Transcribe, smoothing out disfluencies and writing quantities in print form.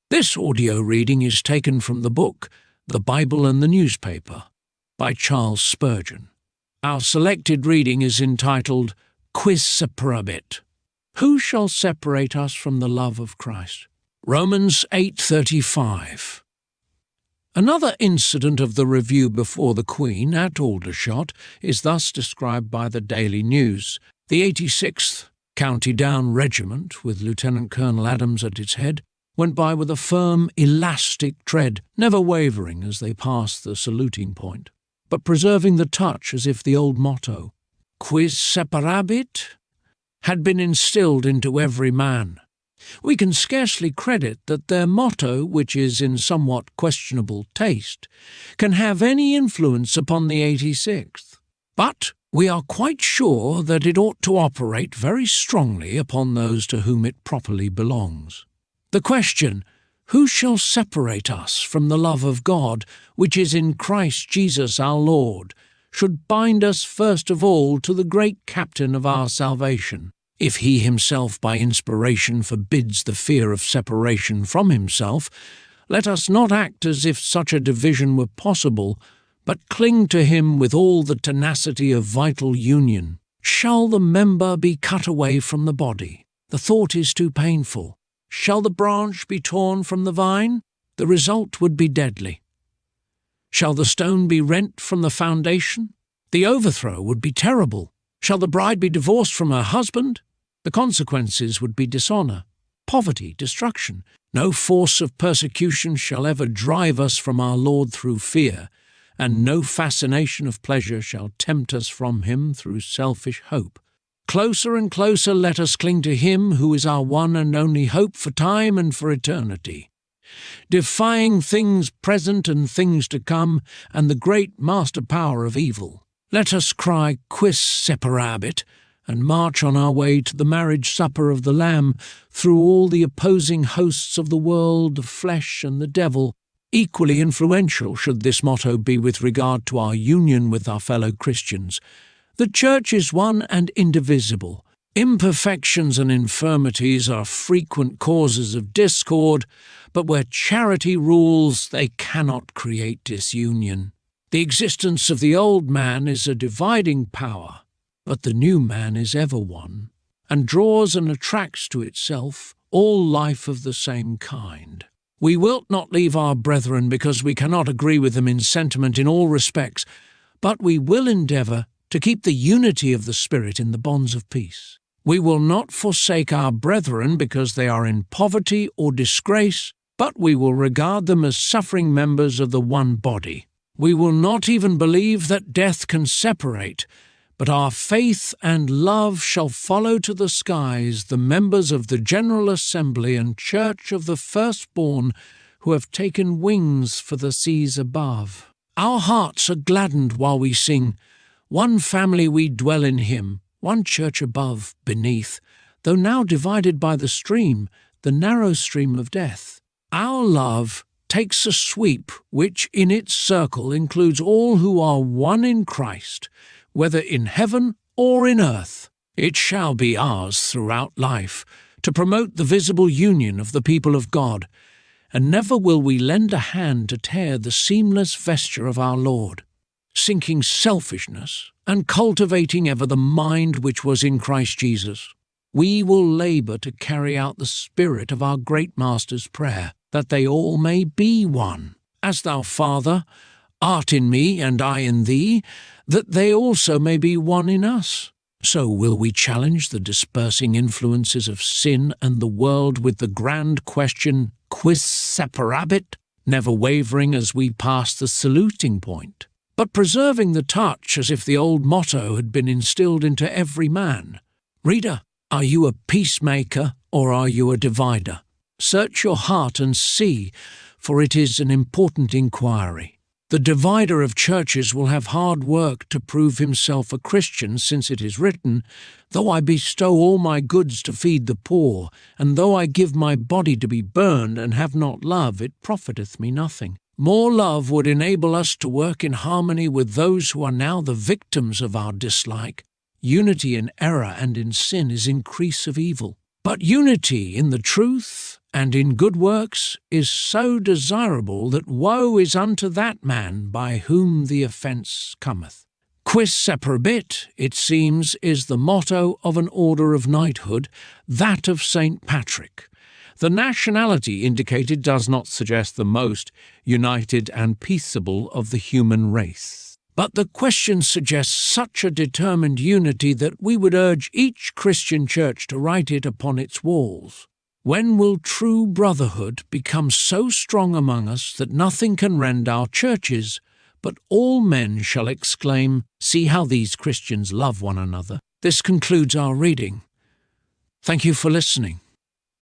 This audio reading is taken from the book The Bible and the Newspaper by Charles Spurgeon. Our selected reading is entitled Quis Separabit. Who shall separate us from the love of Christ? Romans 8:35. Another incident of the review before the Queen at Aldershot is thus described by the Daily News. The 86th County Down Regiment, with Lieutenant Colonel Adams at its head, went by with a firm, elastic tread, never wavering as they passed the saluting point, but preserving the touch as if the old motto, Quis Separabit, had been instilled into every man. We can scarcely credit that their motto, which is in somewhat questionable taste, can have any influence upon the 86th. But we are quite sure that it ought to operate very strongly upon those to whom it properly belongs. The question, who shall separate us from the love of God, which is in Christ Jesus our Lord, should bind us first of all to the great captain of our salvation. If he himself by inspiration forbids the fear of separation from himself, let us not act as if such a division were possible, but cling to him with all the tenacity of vital union. Shall the member be cut away from the body? The thought is too painful. Shall the branch be torn from the vine? The result would be deadly. Shall the stone be rent from the foundation? The overthrow would be terrible. Shall the bride be divorced from her husband? The consequences would be dishonour, poverty, destruction. No force of persecution shall ever drive us from our Lord through fear, and no fascination of pleasure shall tempt us from him through selfish hope. Closer and closer let us cling to him who is our one and only hope for time and for eternity. Defying things present and things to come, and the great master power of evil, let us cry Quis Separabit, and march on our way to the marriage supper of the Lamb through all the opposing hosts of the world, the flesh and the devil. Equally influential should this motto be with regard to our union with our fellow Christians. The Church is one and indivisible. Imperfections and infirmities are frequent causes of discord, but where charity rules, they cannot create disunion. The existence of the old man is a dividing power, but the new man is ever one, and draws and attracts to itself all life of the same kind. We wilt not leave our brethren because we cannot agree with them in sentiment in all respects, but we will endeavour to keep the unity of the Spirit in the bonds of peace. We will not forsake our brethren because they are in poverty or disgrace, but we will regard them as suffering members of the one body. We will not even believe that death can separate, but our faith and love shall follow to the skies the members of the General Assembly and Church of the Firstborn who have taken wings for the seas above. Our hearts are gladdened while we sing, one family we dwell in him, one church above, beneath, though now divided by the stream, the narrow stream of death. Our love takes a sweep which in its circle includes all who are one in Christ, whether in heaven or in earth. It shall be ours throughout life to promote the visible union of the people of God, and never will we lend a hand to tear the seamless vesture of our Lord. Sinking selfishness and cultivating ever the mind which was in Christ Jesus, we will labour to carry out the spirit of our great Master's prayer, that they all may be one. As thou, Father, art in me and I in thee, that they also may be one in us. So will we challenge the dispersing influences of sin and the world with the grand question, Quis Separabit, never wavering as we pass the saluting point, but preserving the touch as if the old motto had been instilled into every man. Reader, are you a peacemaker or are you a divider? Search your heart and see, for it is an important inquiry. The divider of churches will have hard work to prove himself a Christian, since it is written, Though I bestow all my goods to feed the poor, and though I give my body to be burned, and have not love, it profiteth me nothing. More love would enable us to work in harmony with those who are now the victims of our dislike. Unity in error and in sin is increase of evil. But unity in the truth and in good works is so desirable that woe is unto that man by whom the offence cometh. Quis Separabit, it seems, is the motto of an order of knighthood, that of St. Patrick. The nationality indicated does not suggest the most united and peaceable of the human race. But the question suggests such a determined unity that we would urge each Christian church to write it upon its walls. When will true brotherhood become so strong among us that nothing can rend our churches, but all men shall exclaim, "See how these Christians love one another"? This concludes our reading. Thank you for listening.